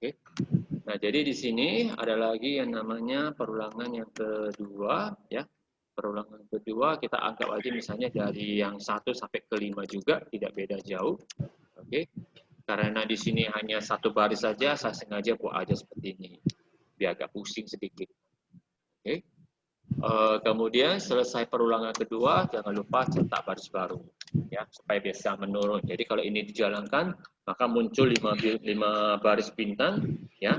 Oke. Nah, jadi di sini ada lagi yang namanya perulangan yang kedua, ya. Perulangan kedua kita anggap aja misalnya dari yang 1 sampai ke 5 juga, tidak beda jauh. Oke. Karena di sini hanya satu baris saja, saya sengaja buat aja seperti ini. Biar agak pusing sedikit. Oke. Kemudian selesai perulangan kedua, jangan lupa cetak baris baru, ya, supaya bisa menurun. Jadi kalau ini dijalankan, maka muncul 5 baris bintang, ya.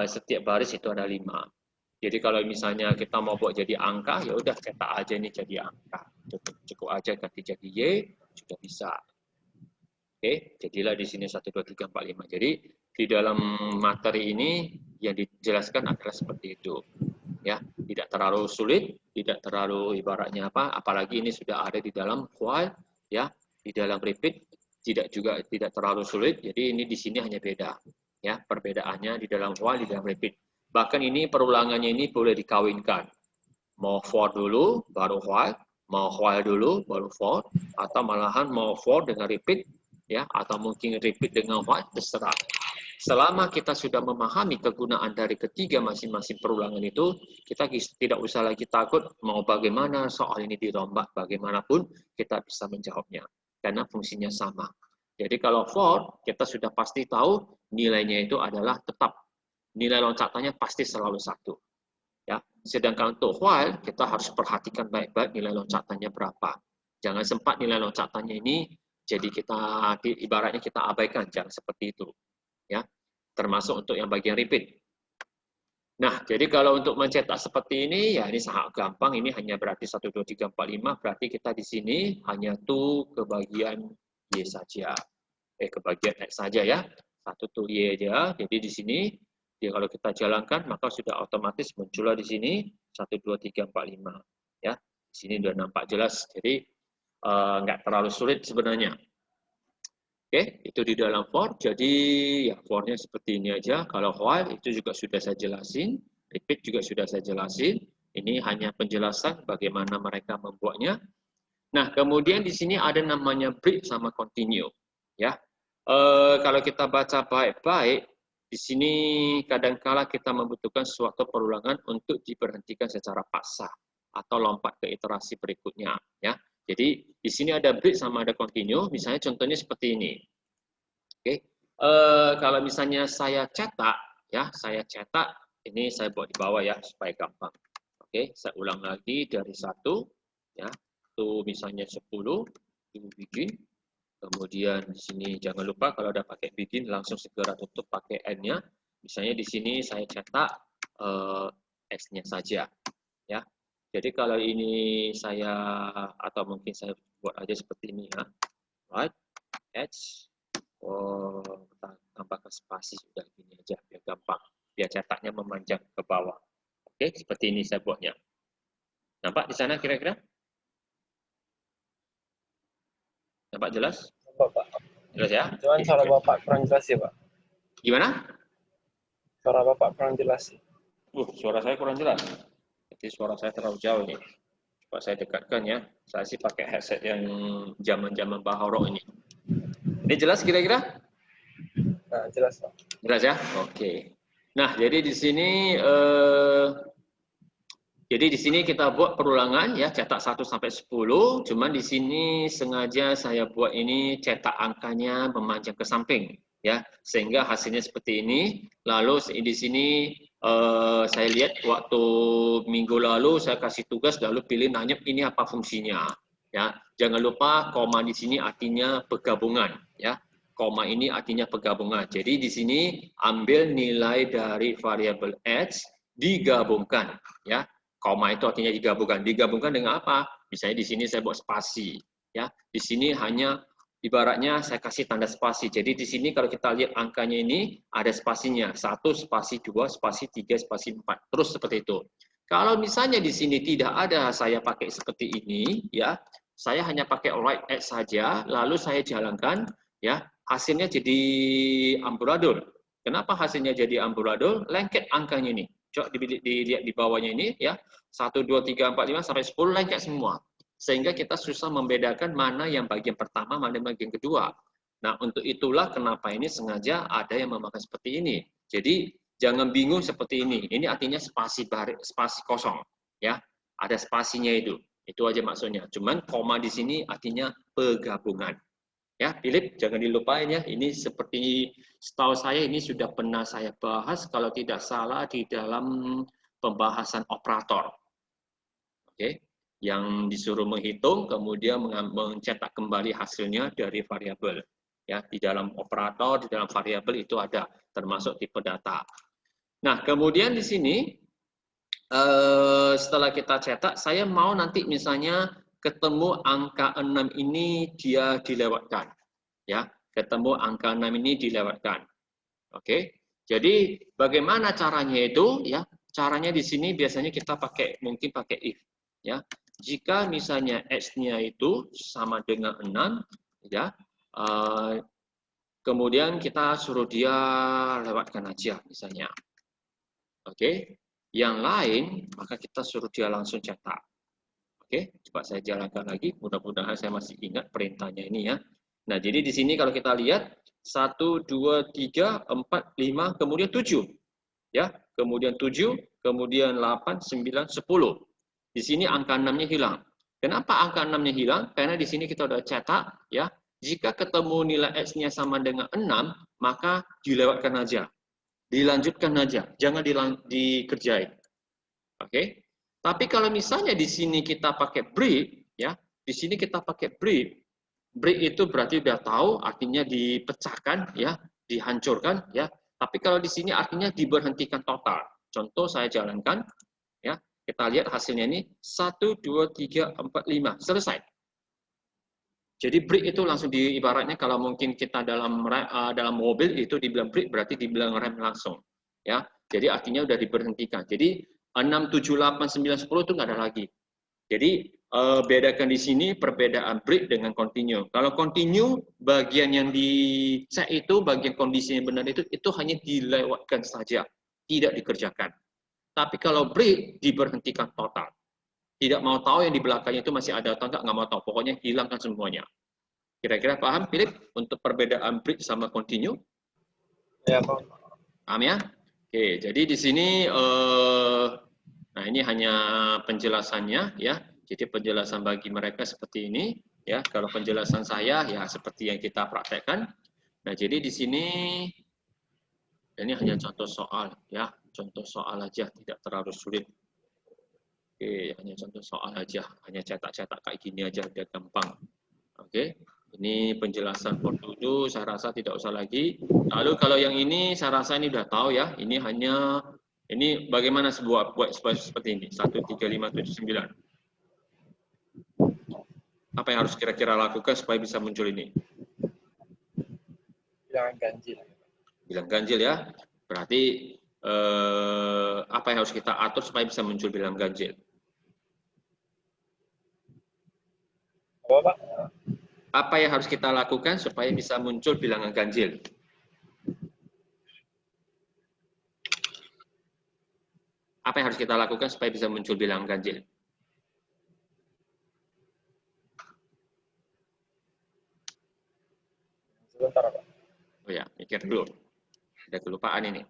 Setiap baris itu ada 5. Jadi kalau misalnya kita mau buat jadi angka, ya udah cetak aja ini jadi angka. Cukup aja ganti jadi Y, sudah bisa. Oke, jadilah di sini 1, 2, 3, 4, 5. Jadi di dalam materi ini yang dijelaskan adalah seperti itu. Ya, tidak terlalu sulit, tidak terlalu ibaratnya apa, apalagi ini sudah ada di dalam while, ya, di dalam repeat tidak terlalu sulit. Jadi ini di sini hanya beda, ya, perbedaannya di dalam while, di dalam repeat. Bahkan ini perulangannya ini boleh dikawinkan. Mau for dulu baru while, mau while dulu baru for, atau malahan mau for dengan repeat, ya, atau mungkin repeat dengan while, terserah. Selama kita sudah memahami kegunaan dari ketiga masing-masing perulangan itu, kita tidak usah lagi takut mau bagaimana soal ini dirombak, bagaimanapun kita bisa menjawabnya. Karena fungsinya sama. Jadi kalau for, kita sudah pasti tahu nilainya itu adalah tetap. Nilai loncatannya pasti selalu 1. Ya. Sedangkan untuk while, kita harus perhatikan baik-baik nilai loncatannya berapa. Jangan sempat nilai loncatannya ini jadi kita ibaratnya kita abaikan, jangan seperti itu. Ya, termasuk untuk yang bagian repeat. Nah, jadi kalau untuk mencetak seperti ini, ya ini sangat gampang. Ini hanya berarti 1, 2, 3, 4, 5. Berarti kita di sini hanya tuh ke bagian Y saja. Ke bagian X saja ya. 1 tuh Y aja. Jadi di sini, ya kalau kita jalankan, maka sudah otomatis muncullah di sini 1, 2, 3, 4, 5. Ya, di sini sudah nampak jelas. Jadi nggak terlalu sulit sebenarnya. Oke, itu di dalam for. Jadi ya for-nya seperti ini aja. Kalau while itu juga sudah saya jelasin, repeat juga sudah saya jelasin. Ini hanya penjelasan bagaimana mereka membuatnya. Nah, kemudian di sini ada namanya break sama continue. Ya, kalau kita baca baik-baik, di sini kadangkala kita membutuhkan suatu perulangan untuk diberhentikan secara paksa atau lompat ke iterasi berikutnya. Ya, jadi di sini ada break sama ada continue. Misalnya contohnya seperti ini. Oke, kalau misalnya saya cetak, ya saya cetak. Ini saya buat di bawah ya supaya gampang. Oke, saya ulang lagi dari 1, ya. Itu misalnya 10, itu begin. Kemudian di sini jangan lupa kalau udah pakai begin langsung segera tutup pakai N-nya. Misalnya di sini saya cetak X-nya saja, ya. Jadi kalau ini saya atau mungkin saya buat aja seperti ini ya. Right, X. Oh, kita tambahkan spasi sudah gini aja biar gampang, biar cetaknya memanjang ke bawah. Oke, seperti ini saya buatnya. Nampak di sana kira-kira? Nampak jelas? Bapak. Jelas ya? Cuman suara Bapak kurang jelas ya, Pak. Gimana? Suara Bapak kurang jelas. Suara saya kurang jelas. Jadi suara saya terlalu jauh nih. Coba saya dekatkan ya. Saya sih pakai headset yang zaman-zaman Baharok ini. Ini jelas kira-kira? Nah, jelas, Pak. Jelas ya? Oke. Nah, jadi di sini kita buat perulangan ya, cetak 1 sampai 10. Cuman di sini sengaja saya buat ini cetak angkanya memanjang ke samping ya, sehingga hasilnya seperti ini. Lalu di sini saya lihat waktu minggu lalu saya kasih tugas lalu pilih nanya ini apa fungsinya ya. Jangan lupa koma di sini artinya penggabungan ya. Koma ini artinya penggabungan. Jadi di sini ambil nilai dari variabel X digabungkan ya. Koma itu artinya digabungkan. Digabungkan dengan apa? Misalnya di sini saya buat spasi ya. Di sini hanya ibaratnya saya kasih tanda spasi. Jadi di sini kalau kita lihat angkanya ini ada spasinya. 1, spasi 2, spasi 3, spasi 4. Terus seperti itu. Kalau misalnya di sini tidak ada saya pakai seperti ini ya. Saya hanya pakai right X saja lalu saya jalankan ya. Hasilnya jadi amburadul. Kenapa hasilnya jadi amburadul? Lengket angkanya ini. Coba dilihat di bawahnya ini ya. 1, 2, 3, 4, 5 sampai 10 lengket semua. Sehingga kita susah membedakan mana yang bagian pertama, mana yang bagian kedua. Nah, untuk itulah kenapa ini sengaja ada yang memakai seperti ini. Jadi, jangan bingung seperti ini. Ini artinya spasi kosong, ya. Ada spasinya itu. Itu aja maksudnya. Cuman koma di sini artinya penggabungan. Ya, Philip, jangan dilupain ya. Ini seperti setahu saya ini sudah pernah saya bahas kalau tidak salah di dalam pembahasan operator. Oke. Yang disuruh menghitung kemudian mencetak kembali hasilnya dari variabel. Ya, di dalam operator, di dalam variabel itu ada termasuk tipe data. Nah, kemudian di sini setelah kita cetak, saya mau nanti misalnya ketemu angka 6 ini dia dilewatkan. Ya, ketemu angka 6 ini dilewatkan. Oke. Jadi bagaimana caranya itu? Ya, caranya di sini biasanya kita mungkin pakai if. Ya, jika misalnya x-nya itu sama dengan 6, ya, kemudian kita suruh dia lewatkan aja misalnya. Oke, yang lain maka kita suruh dia langsung cetak. Oke, coba saya jalankan lagi. Mudah-mudahan saya masih ingat perintahnya ini ya. Nah, jadi di sini kalau kita lihat 1, 2, 3, 4, 5, kemudian 7. Ya, kemudian 7, kemudian 8, 9, 10. Di sini angka 6-nya hilang. Kenapa angka 6-nya hilang? Karena di sini kita sudah cetak ya. Jika ketemu nilai X-nya sama dengan 6, maka dilewatkan aja. Dilanjutkan aja, jangan dikerjain. Oke? Tapi kalau misalnya di sini kita pakai break, ya, di sini kita pakai break. Break itu berarti udah tahu, artinya dipecahkan, ya, dihancurkan, ya. Tapi kalau di sini artinya diberhentikan total. Contoh saya jalankan, ya, kita lihat hasilnya ini 1, 2, 3, 4, 5, selesai. Jadi break itu langsung ibaratnya kalau mungkin kita dalam mobil itu dibilang break berarti dibilang rem langsung, ya. Jadi artinya udah diberhentikan. Jadi 6, 7, 8, 9, 10 itu nggak ada lagi. Jadi bedakan di sini perbedaan break dengan continue. Kalau continue bagian yang dicek itu bagian kondisi yang benar itu hanya dilewatkan saja, tidak dikerjakan. Tapi kalau break diberhentikan total. Tidak mau tahu yang di belakangnya itu masih ada atau nggak mau tahu. Pokoknya hilangkan semuanya. Kira-kira paham, Philip, untuk perbedaan break sama continue? Ya, Pak. Paham ya? Oke, jadi di sini, nah ini hanya penjelasannya ya. Jadi penjelasan bagi mereka seperti ini ya. Kalau penjelasan saya ya seperti yang kita praktekkan. Nah, jadi di sini ini hanya contoh soal ya, contoh soal aja, tidak terlalu sulit. Oke, hanya contoh soal aja, hanya cetak-cetak kayak gini aja, udah gampang. Oke, ini penjelasan for to do, saya rasa tidak usah lagi. Lalu kalau yang ini, saya rasa ini udah tahu ya, ini hanya, ini bagaimana buat seperti ini, 1, 3, 5, 7, 9. Apa yang harus kira-kira lakukan supaya bisa muncul ini? Bilangan ganjil. Bilangan ganjil ya, berarti apa yang harus kita atur supaya bisa muncul bilangan ganjil? Apa, Pak? Apa yang harus kita lakukan supaya bisa muncul bilangan ganjil? Apa yang harus kita lakukan supaya bisa muncul bilangan ganjil? Sebentar, Pak. Oh ya, mikir dulu. Ada kelupaan ini.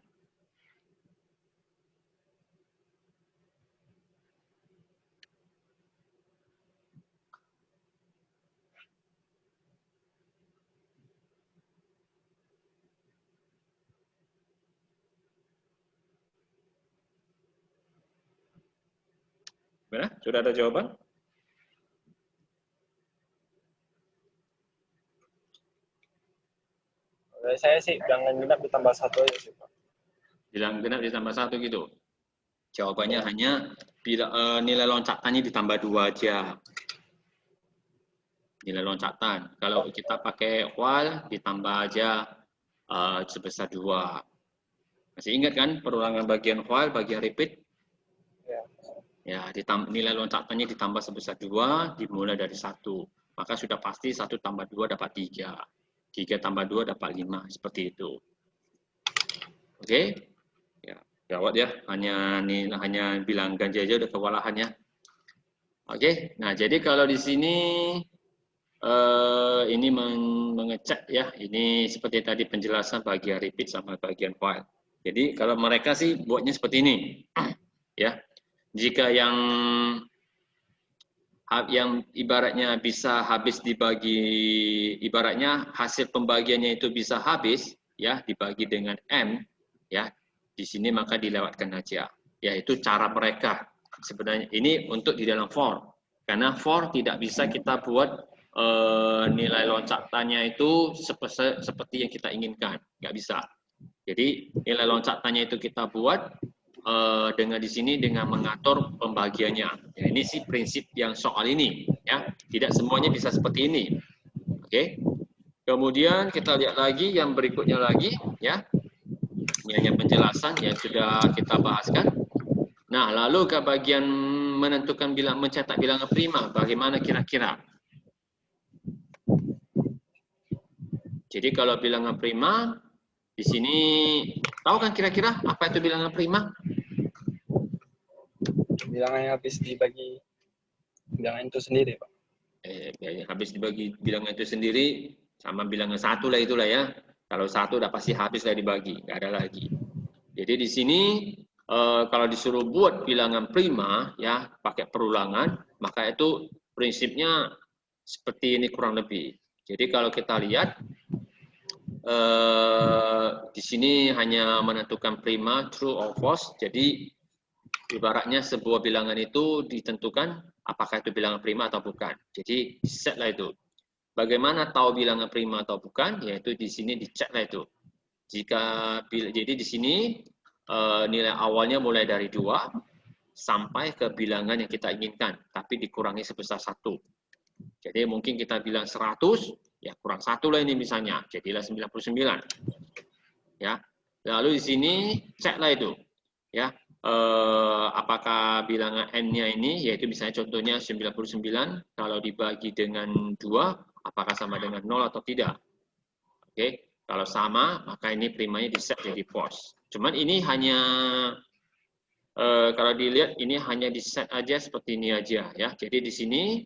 Mana? Sudah ada jawaban? Saya sih bilangan genap ditambah 1 aja sih, Pak. Bilangan genap ditambah 1 gitu. Jawabannya hanya nilai loncatannya ditambah 2 aja. Nilai loncatan. Kalau kita pakai while ditambah aja sebesar 2. Masih ingat kan perulangan bagian while, bagian repeat? Ya, nilai loncatannya ditambah sebesar 2, dimulai dari 1. Maka sudah pasti 1 tambah 2 dapat 3. 3 tambah 2 dapat 5, seperti itu. Oke? Ya, jawab ya. Hanya bilang ganjil aja udah kewalahan ya. Oke, nah jadi kalau di sini ini mengecek ya, ini seperti tadi penjelasan bagian repeat sama bagian while. Jadi kalau mereka sih buatnya seperti ini. Ya. Jika yang ibaratnya bisa habis dibagi, ibaratnya hasil pembagiannya itu bisa habis ya dibagi dengan M ya, di sini maka dilewatkan aja. Ya, itu cara mereka. Sebenarnya ini untuk di dalam for. Karena for tidak bisa kita buat nilai loncatannya itu seperti yang kita inginkan, nggak bisa. Jadi nilai loncatannya itu kita buat dengan di sini dengan mengatur pembagiannya. Ya, ini sih prinsip yang soal ini ya. Tidak semuanya bisa seperti ini. Oke. Kemudian kita lihat lagi yang berikutnya lagi ya. Ini hanya penjelasan yang sudah kita bahaskan. Nah, lalu ke bagian menentukan mencetak bilangan prima, bagaimana kira-kira? Jadi kalau bilangan prima di sini tahu kan kira-kira apa itu bilangan prima? Bilangan yang habis dibagi bilangan itu sendiri, Pak. Habis dibagi bilangan itu sendiri sama bilangan satu lah itulah ya. Kalau satu udah pasti habis lah dibagi, nggak ada lagi. Jadi di sini kalau disuruh buat bilangan prima ya pakai perulangan, maka itu prinsipnya seperti ini kurang lebih. Jadi kalau kita lihat di sini hanya menentukan prima, true or false. Jadi ibaratnya sebuah bilangan itu ditentukan apakah itu bilangan prima atau bukan. Jadi set lah itu. Bagaimana tahu bilangan prima atau bukan? Yaitu di sini dicek lah itu. Jadi di sini nilai awalnya mulai dari 2 sampai ke bilangan yang kita inginkan, tapi dikurangi sebesar 1. Jadi mungkin kita bilang 100, ya kurang 1 lah ini misalnya, jadilah 99. Ya. Lalu di sini ceklah itu. Ya. Apakah bilangan n-nya ini, yaitu misalnya contohnya 99, kalau dibagi dengan 2, apakah sama dengan 0 atau tidak. Oke, kalau sama, maka ini primanya di-set jadi false. Cuman ini hanya, kalau dilihat, ini hanya di-set aja seperti ini aja. Ya. Jadi di sini,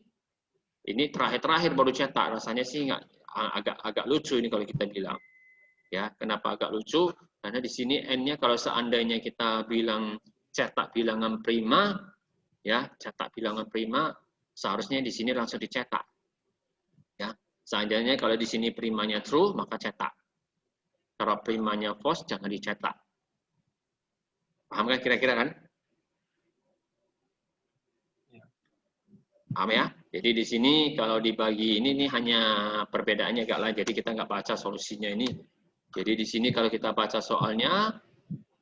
ini terakhir-terakhir baru cetak. Rasanya sih agak lucu ini kalau kita bilang. Ya, kenapa agak lucu? Karena di sini n-nya kalau seandainya kita bilang cetak bilangan prima, ya cetak bilangan prima, seharusnya di sini langsung dicetak. Ya, seandainya kalau di sini primanya true, maka cetak. Kalau primanya false, jangan dicetak. Paham kan kira-kira kan? Paham ya? Jadi di sini kalau dibagi ini hanya perbedaannya agak lain. Jadi kita nggak baca solusinya ini. Jadi di sini kalau kita baca soalnya,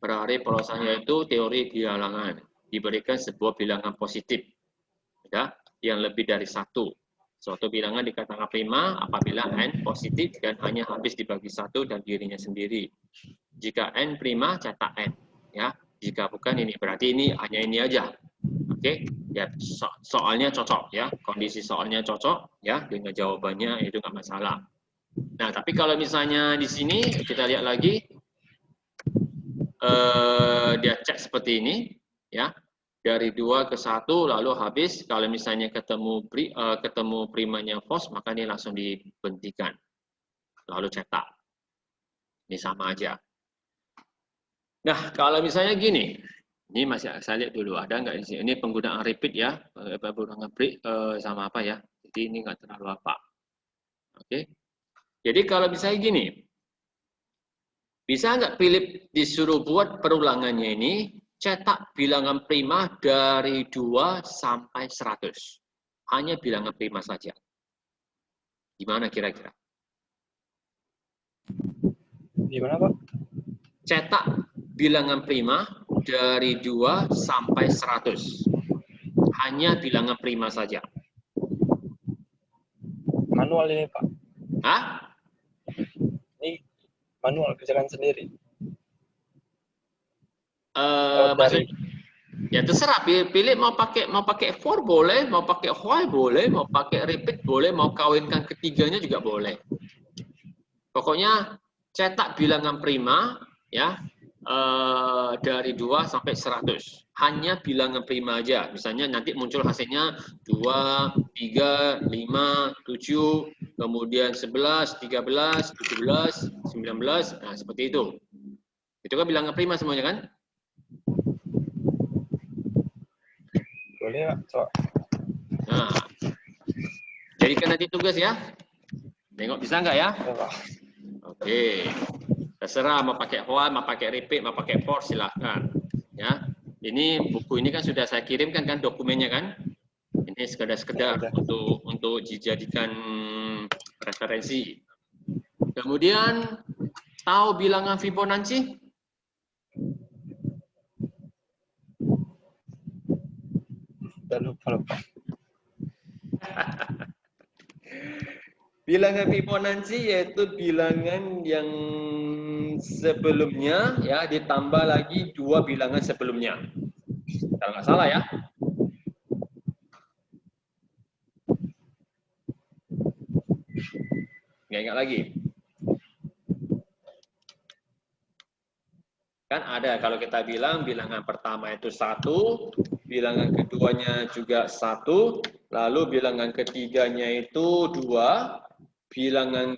berarti polosannya itu teori bilangan. Diberikan sebuah bilangan positif, ya, yang lebih dari 1. Suatu bilangan dikatakan prima apabila n positif dan hanya habis dibagi 1 dan dirinya sendiri. Jika n prima, cetak n. Ya, jika bukan ini, berarti ini hanya ini aja. Oke, ya soalnya cocok ya, kondisi soalnya cocok ya dengan jawabannya itu nggak masalah. Nah, tapi kalau misalnya di sini kita lihat lagi, dia cek seperti ini, ya dari 2 ke 1 lalu habis. Kalau misalnya ketemu primanya false, maka ini langsung dihentikan, lalu cetak. Ini sama aja. Nah, kalau misalnya gini, ini masih saya lihat dulu ada nggak di sini? Ini penggunaan repeat ya, penggunaan break sama apa ya? Jadi ini nggak terlalu apa. Oke. Jadi kalau misalnya gini, bisa nggak Philip disuruh buat perulangannya ini, cetak bilangan prima dari 2 sampai 100. Hanya bilangan prima saja. Gimana kira-kira? Gimana, Pak? Cetak bilangan prima dari 2 sampai 100. Hanya bilangan prima saja. Manual ini, Pak. Hah? Ini manual kerjakan sendiri. Ya terserah, pilih mau pakai for boleh, mau pakai while boleh, mau pakai repeat boleh, mau kawinkan ketiganya juga boleh. Pokoknya cetak bilangan prima ya dari 2 sampai 100. Hanya bilangan prima aja. Misalnya nanti muncul hasilnya 2, 3, 5, 7, kemudian 11, 13, 17, 19. Nah, seperti itu. Itu kan bilangan prima semuanya kan? Boleh, Pak. Nah, jadikan nanti tugas ya. Tengok bisa nggak ya? Ya, Pak. Oke. Terserah mau pakai while, mau pakai repeat, mau pakai for, silahkan. Ya. Ini buku ini kan sudah saya kirimkan kan dokumennya kan? Ini sekedar Ya, untuk dijadikan referensi. Kemudian tahu bilangan Fibonacci? udah lupa, Pak. Bilangan Fibonacci yaitu bilangan yang sebelumnya ya ditambah lagi 2 bilangan sebelumnya. Kalau nggak salah ya. Nggak ingat lagi. Kan ada kalau kita bilang bilangan pertama itu 1, bilangan keduanya juga 1, lalu bilangan ketiganya itu 2, bilangan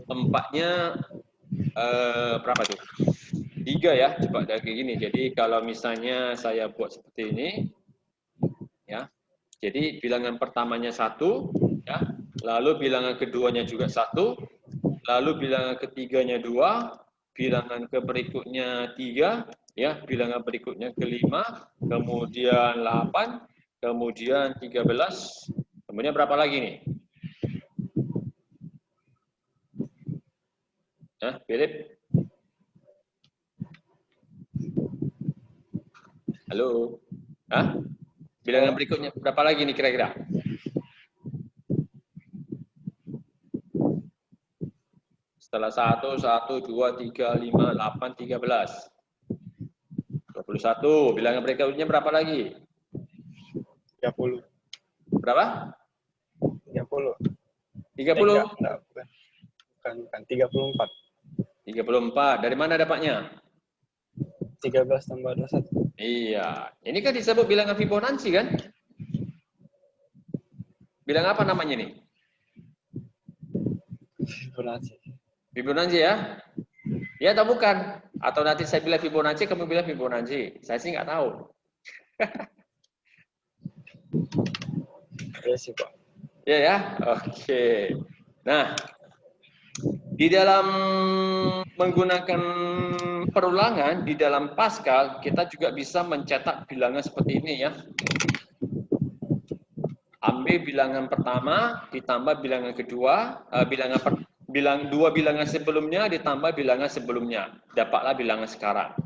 keempatnya berapa tuh? 3 ya, coba kayak gini. Jadi kalau misalnya saya buat seperti ini, ya. Jadi bilangan pertamanya 1, ya. Lalu bilangan keduanya juga 1, lalu bilangan ketiganya 2, bilangan berikutnya 3, ya, bilangan berikutnya ke-5, kemudian 8, kemudian 13, kemudian berapa lagi nih? Philip? Halo? Bilangan berikutnya berapa lagi nih kira-kira? Setelah 1, 2, 3, 5, 8, 13. 21. Bilangan berikutnya berapa lagi? 30. Berapa? 30. 30? Enggak, bukan 34. 34. Dari mana dapatnya? 13 tambah 21. Iya. Ini kan disebut bilangan Fibonacci kan? Bilang apa namanya nih? Fibonacci. Fibonacci ya? Ya atau bukan? Atau nanti saya bilang Fibonacci, kamu bilang Fibonacci. Saya sih nggak tahu. Iya sih, Pak. Ya ya? Oke. Nah, di dalam menggunakan perulangan, di dalam Pascal, kita juga bisa mencetak bilangan seperti ini ya. Ambil bilangan pertama, ditambah bilangan kedua, dua bilangan sebelumnya, ditambah bilangan sebelumnya. Dapatlah bilangan sekarang.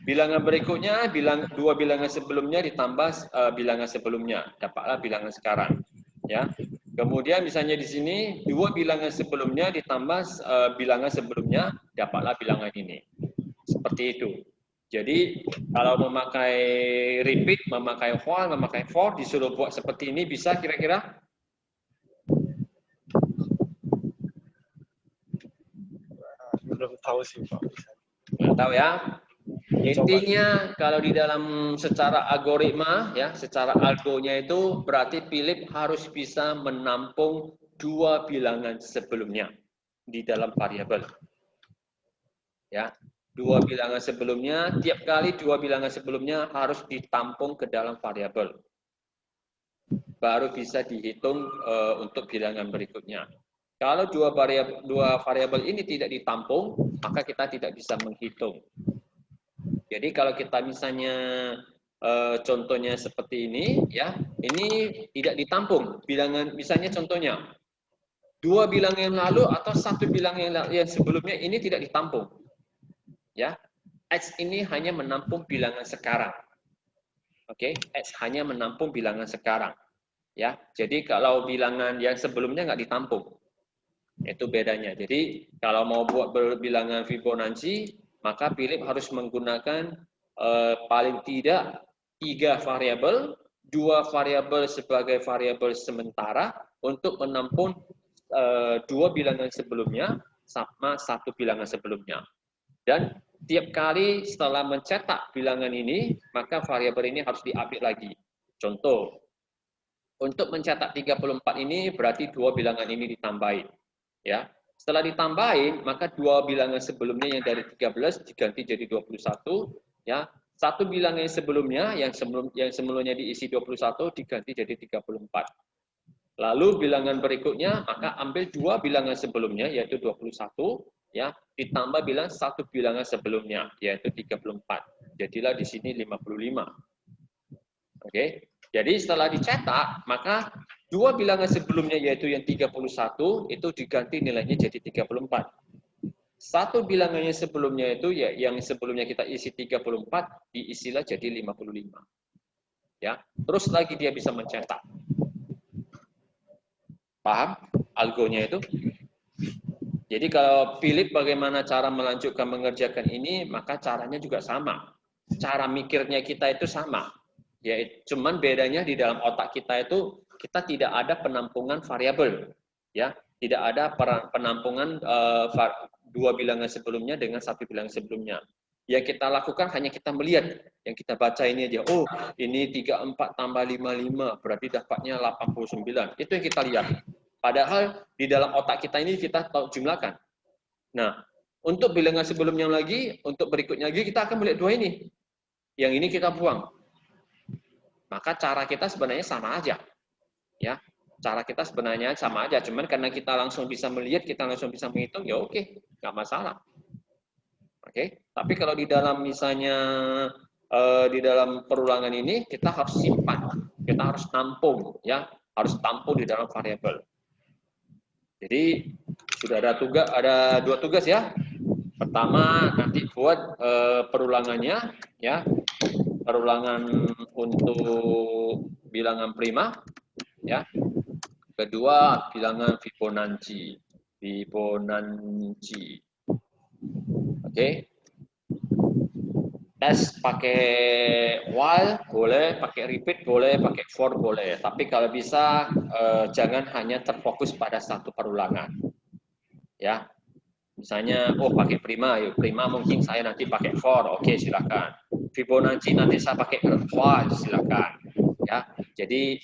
Bilangan berikutnya, dua bilangan sebelumnya ditambah bilangan sebelumnya. Dapatlah bilangan sekarang. Ya. Kemudian misalnya di sini, dua bilangan sebelumnya ditambah bilangan sebelumnya, dapatlah bilangan ini. Seperti itu. Jadi kalau memakai repeat, memakai while, memakai for, disuruh buat seperti ini bisa kira-kira? Belum tahu sih, Pak. Belum tahu ya. Intinya kalau di dalam secara algoritma ya, secara algonya itu berarti Philip harus bisa menampung dua bilangan sebelumnya di dalam variabel. Ya. Dua bilangan sebelumnya, tiap kali dua bilangan sebelumnya harus ditampung ke dalam variabel. Baru bisa dihitung untuk bilangan berikutnya. Kalau dua variabel ini tidak ditampung, maka kita tidak bisa menghitung. Jadi kalau kita misalnya contohnya seperti ini, ya, ini tidak ditampung bilangan. Misalnya contohnya dua bilangan yang lalu atau satu bilangan yang sebelumnya ini tidak ditampung. Ya, X ini hanya menampung bilangan sekarang. Oke, X hanya menampung bilangan sekarang. Ya, jadi kalau bilangan yang sebelumnya nggak ditampung, itu bedanya. Jadi kalau mau buat bilangan Fibonacci, maka Philip harus menggunakan paling tidak 3 variabel, 2 variabel sebagai variabel sementara untuk menampung 2 bilangan sebelumnya sama 1 bilangan sebelumnya. Dan tiap kali setelah mencetak bilangan ini, maka variabel ini harus diupdate lagi. Contoh, untuk mencetak 34 ini berarti 2 bilangan ini ditambahin. Ya. Setelah ditambahin, maka 2 bilangan sebelumnya yang dari 13 diganti jadi 21. Ya. Satu bilangan sebelumnya yang sebelumnya diisi 21 diganti jadi 34. Lalu bilangan berikutnya, maka ambil 2 bilangan sebelumnya, yaitu 21, ya, ditambah satu bilangan sebelumnya, yaitu 34. Jadilah di sini 55. Oke, jadi setelah dicetak, maka 2 bilangan sebelumnya, yaitu yang 31, itu diganti nilainya jadi 34. Satu bilangannya sebelumnya itu, ya, yang sebelumnya kita isi 34, diisilah jadi 55. Ya, terus lagi dia bisa mencetak. Paham algonya itu? Jadi kalau Philip bagaimana cara melanjutkan mengerjakan ini, maka caranya juga sama. Cara mikirnya kita itu sama. Ya, cuman bedanya di dalam otak kita itu kita tidak ada penampungan variabel. Ya, tidak ada penampungan 2 bilangan sebelumnya dengan 1 bilangan sebelumnya. Yang kita lakukan hanya kita melihat, yang kita baca ini aja. Oh, ini 34 tambah 55 berarti dapatnya 89. Itu yang kita lihat. Padahal di dalam otak kita ini kita tahu jumlahkan. Nah, untuk bilangan sebelumnya lagi, untuk berikutnya lagi kita akan melihat 2 ini. Yang ini kita buang. Maka cara kita sebenarnya sama aja. Ya, cara kita sebenarnya sama aja. Cuman karena kita langsung bisa melihat, kita langsung bisa menghitung, ya oke, nggak masalah. Oke, tapi kalau di dalam misalnya di dalam perulangan ini kita harus simpan, kita harus tampung, ya, harus tampung di dalam variabel. Jadi sudah ada 2 tugas ya. Pertama nanti buat perulangannya, ya, perulangan untuk bilangan prima, ya. Kedua bilangan Fibonacci. Oke. Tes pakai while boleh, pakai repeat boleh, pakai for boleh. Tapi kalau bisa jangan hanya terfokus pada satu perulangan. Ya. Misalnya, oh pakai prima, yuk prima mungkin saya nanti pakai for, oke silakan. Fibonacci nanti saya pakai while, silakan. Ya, jadi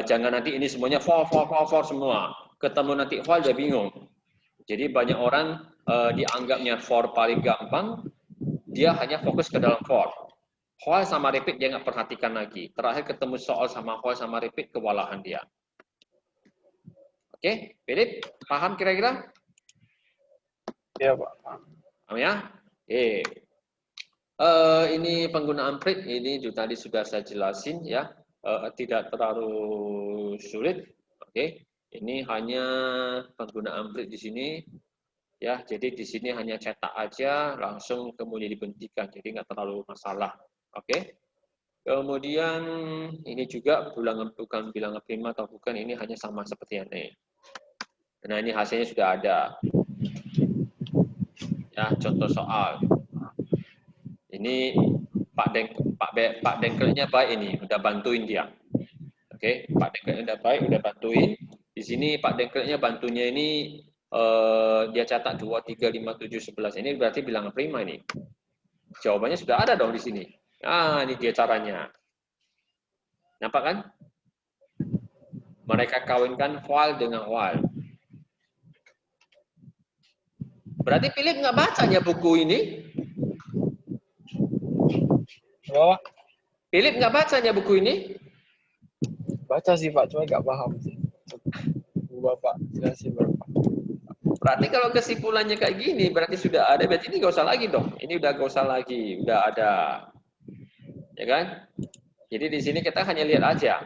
jangan nanti ini semuanya for semua. Ketemu nanti while dia bingung. Jadi banyak orang dianggapnya for paling gampang, dia hanya fokus ke dalam for. While sama repeat dia nggak perhatikan lagi. Terakhir ketemu soal sama while sama repeat, kewalahan dia. Oke, Philip, paham kira-kira? Ya, Pak. Paham ya? Oke. Ini penggunaan print, ini juga tadi sudah saya jelasin ya. Tidak terlalu sulit. Oke. Ini hanya penggunaan print di sini. Ya, jadi di sini hanya cetak aja, langsung kemudian dibentikan, jadi nggak terlalu masalah. Oke. Kemudian ini juga bukan bilangan prima atau bukan, ini hanya sama seperti ini. Nah, ini hasilnya sudah ada. Ya, contoh soal. Ini Pak Dengkelnya baik ini, udah bantuin dia. Oke, Pak Dengkelnya udah baik, udah bantuin. Di sini Pak Dengkelnya bantunya ini dia catat 2, 3, 5, 7, 11. Ini berarti bilangan prima ini. Jawabannya sudah ada dong di sini. Ah, ini dia caranya. Nampak kan? Mereka kawinkan while dengan while. Berarti Philip nggak bacanya buku ini? Ya, Philip nggak bacanya buku ini? baca sih Pak, cuma nggak paham sih. Bapak jelasin Bapak. Berarti kalau kesimpulannya kayak gini, berarti sudah ada. Berarti ini nggak usah lagi dong. Ini udah nggak usah lagi, udah ada, ya kan? Jadi di sini kita hanya lihat aja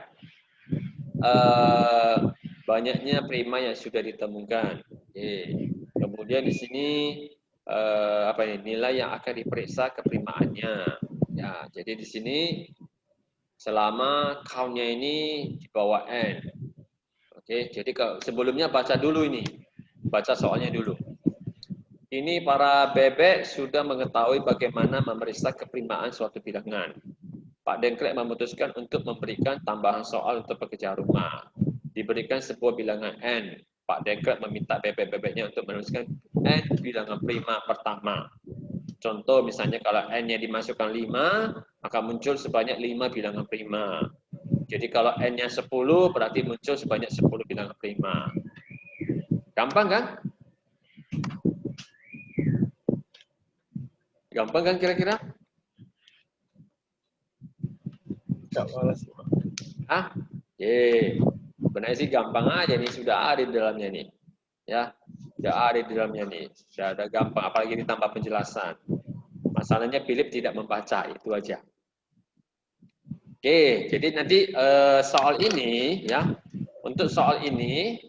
banyaknya prima yang sudah ditemukan. Kemudian di sini apa ini nilai yang akan diperiksa keprimaannya. Ya, jadi di sini selama count-nya ini di bawah n. Oke, jadi kalau sebelumnya baca dulu ini. Baca soalnya dulu. Ini para bebek sudah mengetahui bagaimana memeriksa keprimaan suatu bilangan. Pak Dengklek memutuskan untuk memberikan tambahan soal untuk pekerjaan rumah. Diberikan sebuah bilangan n. Pak Dengklek meminta bebek-bebeknya untuk menuliskan n bilangan prima pertama. Contoh misalnya kalau N-nya dimasukkan 5, maka muncul sebanyak 5 bilangan prima. Jadi kalau N-nya 10, berarti muncul sebanyak 10 bilangan prima. Gampang kan? Gampang kan kira-kira? Gak malas sih, Pak. Ah, sebenarnya sih gampang aja nih, sudah ada di dalamnya nih. Ya, sudah ada di dalamnya nih. Sudah ada gampang, apalagi ditambah penjelasan. Masalahnya Philip tidak membaca, itu aja. Oke, jadi nanti soal ini ya, untuk soal ini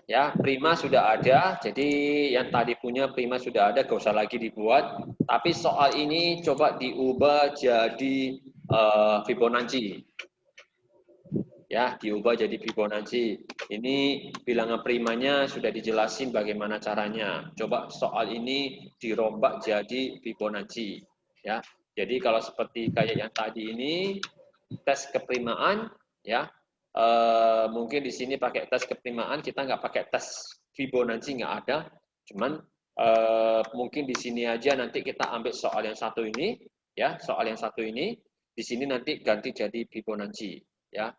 ya prima sudah ada, jadi yang tadi punya prima sudah ada, gak usah lagi dibuat. Tapi soal ini coba diubah jadi Fibonacci. Ya, diubah jadi Fibonacci. Ini bilangan primanya sudah dijelasin bagaimana caranya. Coba soal ini dirombak jadi Fibonacci. Ya, jadi kalau seperti kayak yang tadi ini tes keprimaan, ya mungkin di sini pakai tes keprimaan, kita nggak pakai tes Fibonacci, nggak ada. Cuman mungkin di sini aja nanti kita ambil soal yang satu ini, ya soal yang satu ini. Di sini nanti ganti jadi Fibonacci, ya.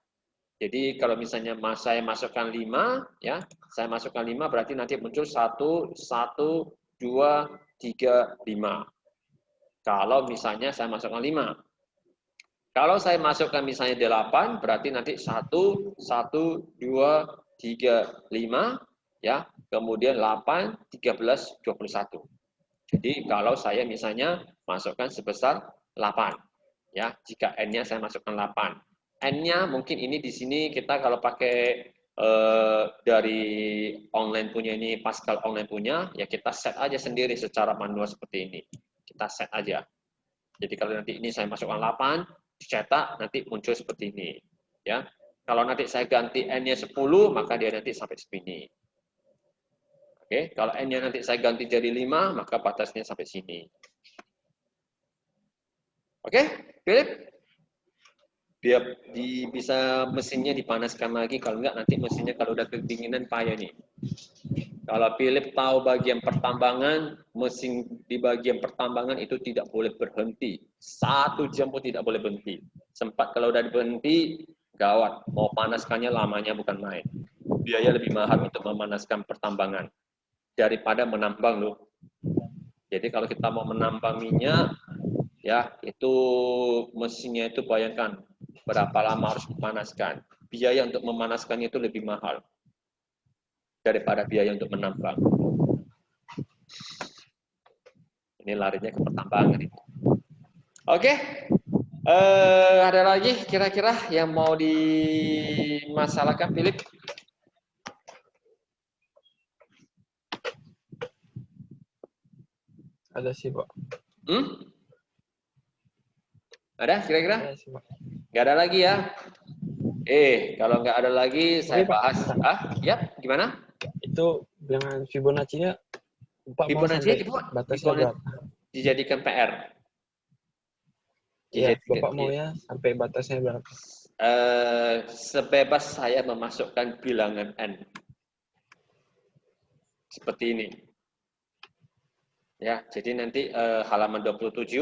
Jadi kalau misalnya saya masukkan 5, ya, saya masukkan 5 berarti nanti muncul 1, 1, 2, 3, 5. Kalau misalnya saya masukkan 5. Kalau saya masukkan misalnya 8, berarti nanti 1, 1, 2, 3, 5, ya, kemudian 8, 13, 21. Jadi kalau saya misalnya masukkan sebesar 8, ya, jika N-nya saya masukkan 8. N-nya mungkin ini di sini kita kalau pakai dari online punya ini, Pascal online punya, ya kita set aja sendiri secara manual seperti ini. Kita set aja. Jadi kalau nanti ini saya masukkan 8, dicetak nanti muncul seperti ini. Ya, kalau nanti saya ganti N-nya 10, maka dia nanti sampai sini. Oke, kalau N-nya nanti saya ganti jadi 5, maka batasnya sampai sini. Oke, Philip? Biar bisa mesinnya dipanaskan lagi, kalau enggak nanti mesinnya kalau udah kedinginan payah nih. Kalau Philip tahu bagian pertambangan, mesin di bagian pertambangan itu tidak boleh berhenti. 1 jam pun tidak boleh berhenti. Sempat kalau udah berhenti, gawat. Mau panaskannya lamanya bukan main. Biaya lebih mahal untuk memanaskan pertambangan daripada menambang loh. Jadi kalau kita mau menambang minyak, ya itu mesinnya itu bayangkan berapa lama harus dipanaskan. Biaya untuk memanaskannya itu lebih mahal daripada biaya untuk menambang. Ini larinya ke pertambangan itu. Oke, ada lagi kira-kira yang mau dimasalahkan, Philip? Ada sih, Pak. Ada kira-kira? Ada sih, Pak. Nggak ada lagi ya? Kalau nggak ada lagi, saya bahas. Ya, gimana? Itu bilangan Fibonacci-nya, Pak mau Fibonacci sampai batasnya berapa? Dijadikan PR. Iya, Bapak mau ya sampai batasnya berapa? Sebebas saya memasukkan bilangan N. Seperti ini. Ya, jadi nanti halaman 27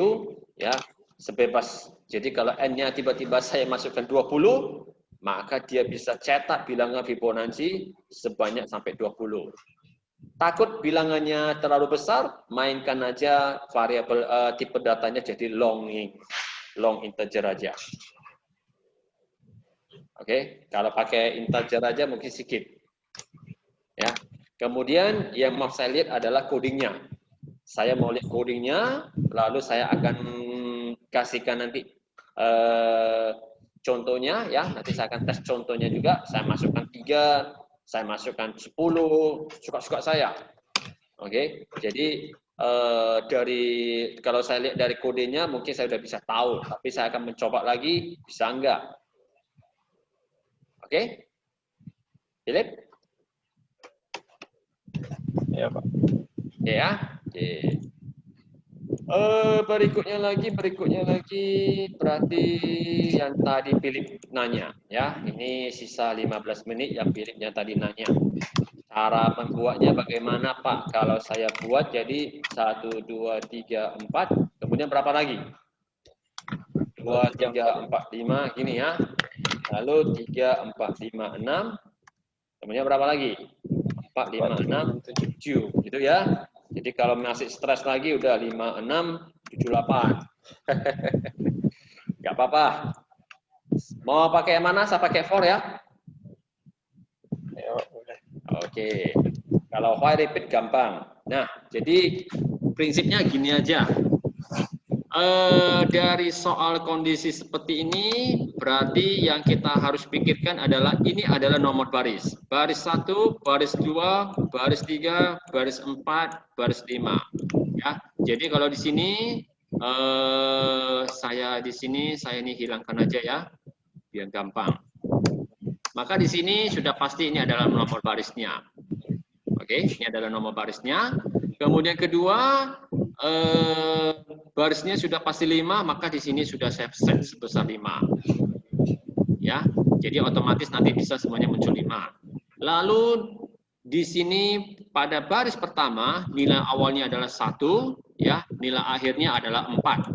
ya, sebebas. Jadi kalau N-nya tiba-tiba saya masukkan 20, maka dia bisa cetak bilangan Fibonacci sebanyak sampai 20. Takut bilangannya terlalu besar, mainkan aja variabel tipe datanya jadi long integer aja. Oke, kalau pakai integer aja mungkin sedikit. Ya. Kemudian yang mau saya lihat adalah codingnya. Saya mau lihat codingnya, lalu saya akan kasihkan nanti contohnya ya. Nanti saya akan tes contohnya juga. Saya masukkan 3, saya masukkan 10, suka-suka saya. Oke, jadi dari kalau saya lihat dari kodenya mungkin saya sudah bisa tahu, tapi saya akan mencoba lagi bisa enggak. Oke, Philip? Ya, Pak. Ya. Oke. Berikutnya lagi berarti yang tadi Philip nanya ya. Ini sisa 15 menit yang Philipnya tadi nanya. Cara membuatnya bagaimana Pak? Kalau saya buat jadi 1, 2, 3, 4, kemudian berapa lagi? 2, 3, 4, 5, gini ya. Lalu 3, 4, 5, 6, kemudian berapa lagi? 4, 5, 6, 7, gitu ya. Jadi kalau masih stres lagi udah 5, 6, 7, 8. Gak apa-apa. Mau pakai yang mana? Saya pakai 4 ya. Ya, boleh. Oke. Kalau while repeat gampang. Nah, jadi prinsipnya gini aja. Dari soal kondisi seperti ini, berarti yang kita harus pikirkan adalah ini adalah nomor baris. Baris 1, baris 2, baris 3, baris 4, baris 5. Ya, jadi kalau di sini saya ini hilangkan aja ya, biar gampang. Maka di sini sudah pasti ini adalah nomor barisnya. Oke, ini adalah nomor barisnya. Kemudian kedua, barisnya sudah pasti 5, maka di sini sudah saya set sebesar 5. Ya, jadi otomatis nanti bisa semuanya muncul 5. Lalu di sini pada baris pertama nilai awalnya adalah 1, ya, nilai akhirnya adalah 4.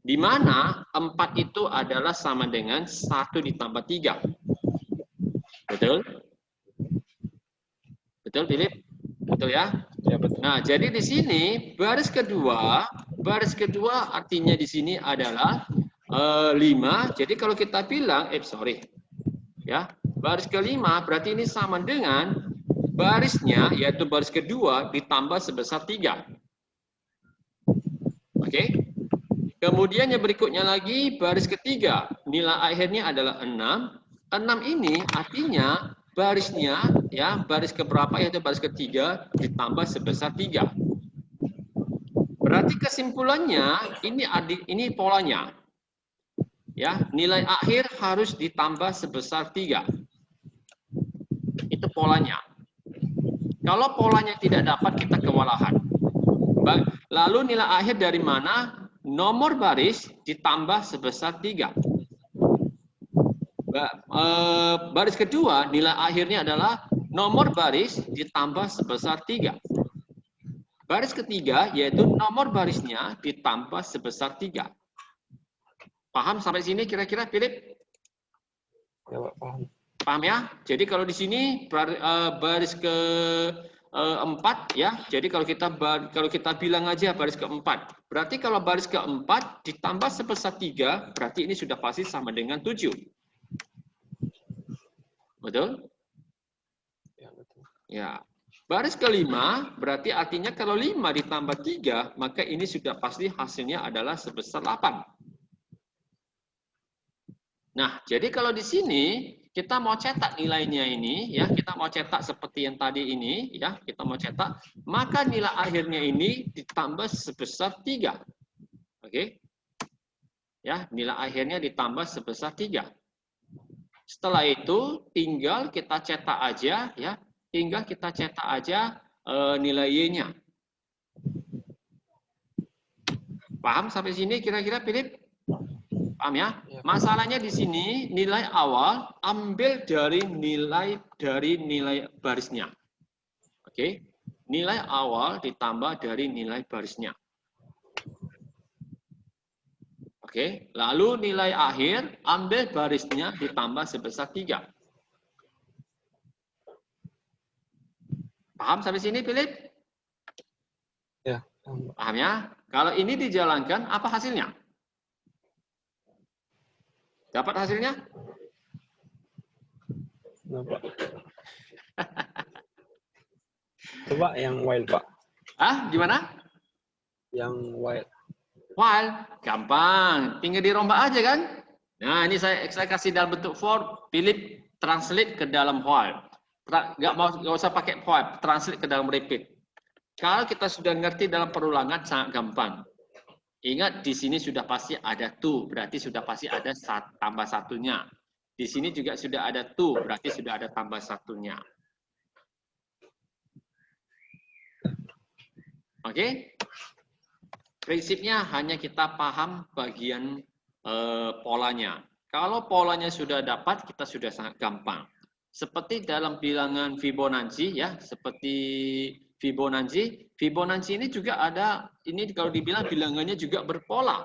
Di mana 4 itu adalah sama dengan 1 ditambah 3. Betul? Betul, Philip? Betul ya? Ya, betul. Nah, jadi di sini baris kedua artinya di sini adalah 5. Jadi kalau kita bilang, ya, baris kelima berarti ini sama dengan barisnya, yaitu baris kedua ditambah sebesar 3. Oke? Kemudian yang berikutnya lagi, baris ketiga, nilai akhirnya adalah 6. 6 ini artinya barisnya, ya, baris keberapa, yaitu baris ketiga ditambah sebesar 3. Berarti kesimpulannya ini polanya. Ya, nilai akhir harus ditambah sebesar 3. Itu polanya. Kalau polanya tidak dapat, kita kewalahan. Lalu nilai akhir dari mana? Nomor baris ditambah sebesar 3. Baris kedua, nilai akhirnya adalah nomor baris ditambah sebesar 3. Baris ketiga, yaitu nomor barisnya ditambah sebesar 3. Paham sampai sini kira-kira, Philip? Ya, Pak, paham. Paham ya? Jadi kalau di sini baris ke 4 ya. Jadi kalau kita bilang aja baris keempat, berarti kalau baris keempat ditambah sebesar 3, berarti ini sudah pasti sama dengan 7. Betul? Ya, betul. Ya. Baris kelima berarti artinya kalau 5 ditambah 3, maka ini sudah pasti hasilnya adalah sebesar 8. Nah, jadi kalau di sini kita mau cetak nilainya ini, ya, kita mau cetak seperti yang tadi ini, ya, kita mau cetak, maka nilai akhirnya ini ditambah sebesar 3. Oke? Ya, nilai akhirnya ditambah sebesar 3. Setelah itu tinggal kita cetak aja, ya, tinggal kita cetak aja nilai Y-nya. Paham sampai sini kira-kira, Philip? Paham ya? Masalahnya di sini nilai awal ambil dari nilai barisnya. Oke. Nilai awal ditambah dari nilai barisnya. Oke. Lalu nilai akhir ambil barisnya ditambah sebesar 3. Paham sampai sini, Philip? Ya. Paham ya? Kalau ini dijalankan, apa hasilnya? Dapat hasilnya? Kenapa? Coba yang wild, Pak. Ah, gimana? Yang wild. While, gampang. Tinggal dirombak aja kan? Nah, ini saya kasih dalam bentuk for, Philip translate ke dalam while. Nggak usah pakai while, translate ke dalam repeat. Kalau kita sudah ngerti dalam perulangan, sangat gampang. Ingat, di sini sudah pasti ada to, berarti sudah pasti ada tambah satunya. Di sini juga sudah ada to, berarti sudah ada tambah satunya. Oke? Prinsipnya hanya kita paham bagian polanya. Kalau polanya sudah dapat, kita sudah sangat gampang. Seperti dalam bilangan Fibonacci ya, seperti Fibonacci ini juga ada, ini kalau dibilang bilangannya juga berpola.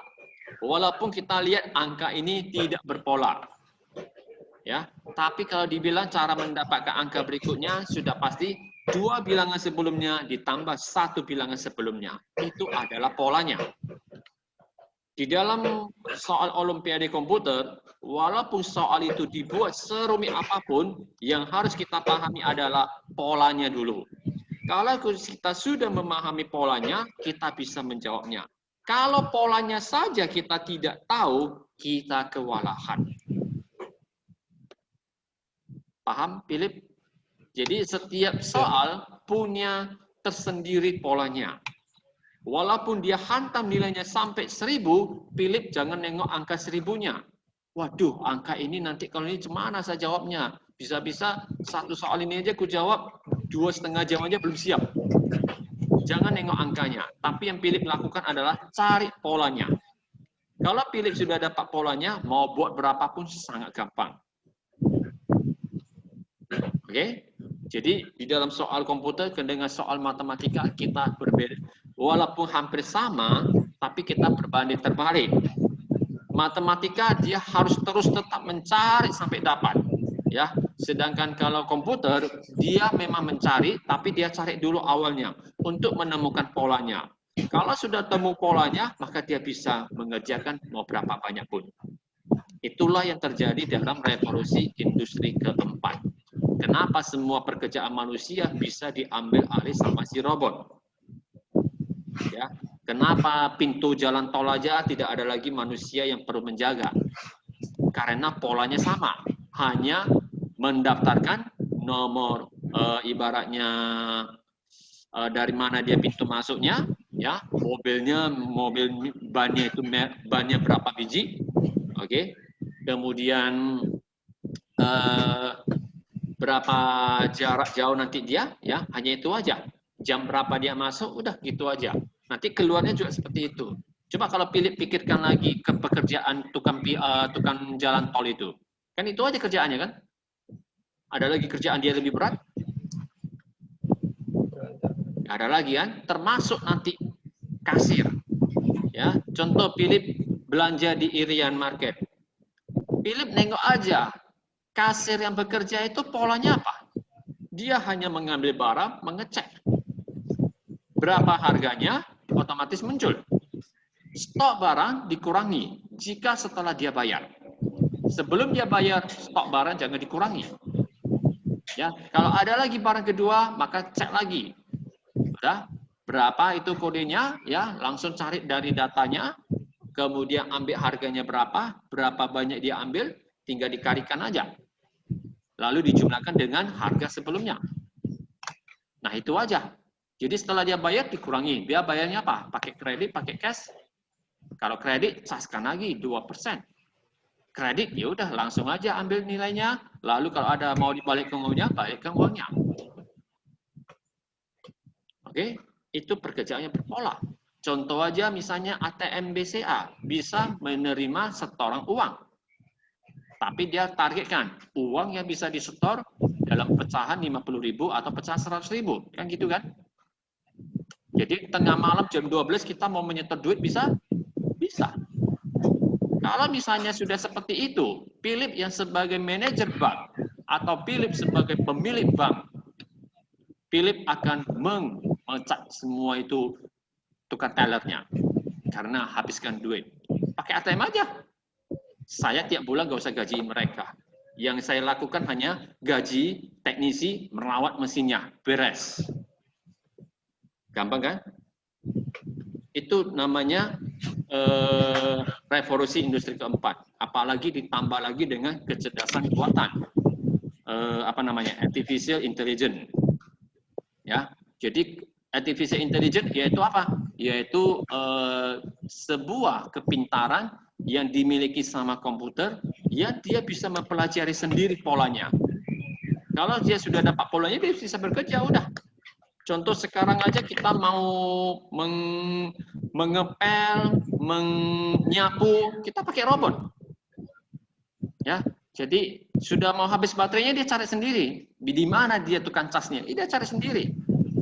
Walaupun kita lihat angka ini tidak berpola. Ya, tapi kalau dibilang cara mendapatkan angka berikutnya sudah pasti 2 bilangan sebelumnya ditambah 1 bilangan sebelumnya. Itu adalah polanya. Di dalam soal Olimpiade komputer, walaupun soal itu dibuat serumit apapun, yang harus kita pahami adalah polanya dulu. Kalau kita sudah memahami polanya, kita bisa menjawabnya. Kalau polanya saja kita tidak tahu, kita kewalahan. Paham, Philip? Jadi setiap soal punya tersendiri polanya. Walaupun dia hantam nilainya sampai 1000, Philip jangan nengok angka 1000-nya. Waduh, angka ini nanti kalau ini gimana saya jawabnya? Bisa-bisa satu soal ini aja aku jawab 2,5 jam aja belum siap. Jangan nengok angkanya. Tapi yang Philip lakukan adalah cari polanya. Kalau Philip sudah dapat polanya, mau buat berapapun sangat gampang. Oke, jadi di dalam soal komputer dengan soal matematika kita berbeda, walaupun hampir sama, tapi kita berbanding terbalik. Matematika dia harus terus tetap mencari sampai dapat, ya. Sedangkan kalau komputer dia memang mencari, tapi dia cari dulu awalnya untuk menemukan polanya. Kalau sudah temu polanya, maka dia bisa mengerjakan mau berapa banyak pun. Itulah yang terjadi dalam revolusi industri keempat. Kenapa semua pekerjaan manusia bisa diambil alih sama si robot? Ya, kenapa pintu jalan tol aja tidak ada lagi manusia yang perlu menjaga? Karena polanya sama, hanya mendaftarkan nomor ibaratnya dari mana dia pintu masuknya, ya, mobil bannya itu bannya berapa biji, oke? Kemudian berapa jarak jauh nanti dia, ya, hanya itu aja. Jam berapa dia masuk, udah gitu aja. Nanti keluarnya juga seperti itu. Coba kalau Philip pikirkan lagi ke pekerjaan tukang jalan tol itu. Kan itu aja kerjaannya kan? Ada lagi kerjaan dia lebih berat? Nggak ada lagi kan? Termasuk nanti kasir. Ya, contoh Philip belanja di Irian Market. Philip nengok aja, kasir yang bekerja itu polanya apa? Dia hanya mengambil barang, mengecek. Berapa harganya, otomatis muncul. Stok barang dikurangi jika setelah dia bayar. Sebelum dia bayar, stok barang jangan dikurangi. Ya, kalau ada lagi barang kedua, maka cek lagi. Sudah, berapa itu kodenya? Ya, langsung cari dari datanya, kemudian ambil harganya berapa banyak dia ambil, tinggal dikalikan aja. Lalu dijumlahkan dengan harga sebelumnya. Nah, itu aja. Jadi setelah dia bayar dikurangi. Dia bayarnya apa? Pakai kredit, pakai cash. Kalau kredit, caskan lagi 2%. Kredit, ya udah langsung aja ambil nilainya. Lalu kalau ada mau dibalik ke uangnya, balikkan uangnya. Oke, itu pekerjaannya berpola. Contoh aja misalnya ATM BCA bisa menerima setoran uang. Tapi dia targetkan uang yang bisa disetor dalam pecahan 50.000 atau pecahan 100.000. Kan gitu kan? Jadi tengah malam jam 12 kita mau menyetor duit bisa? Bisa. Kalau misalnya sudah seperti itu, Philip yang sebagai manajer bank atau Philip sebagai pemilik bank, Philip akan memecat semua itu tukang tellernya karena habiskan duit. Pakai ATM aja. Saya tiap bulan nggak usah gaji mereka. Yang saya lakukan hanya gaji teknisi merawat mesinnya, beres. Gampang kan? Itu namanya revolusi industri keempat. Apalagi ditambah lagi dengan kecerdasan buatan, artificial intelligence. Ya, jadi artificial intelligence yaitu apa? Yaitu sebuah kepintaran yang dimiliki sama komputer, ya dia bisa mempelajari sendiri polanya. Kalau dia sudah dapat polanya, dia bisa bekerja, udah. Contoh sekarang aja kita mau mengepel, menyapu, kita pakai robot. Ya, jadi Sudah mau habis baterainya dia cari sendiri. Di mana dia tukang casnya? Dia cari sendiri.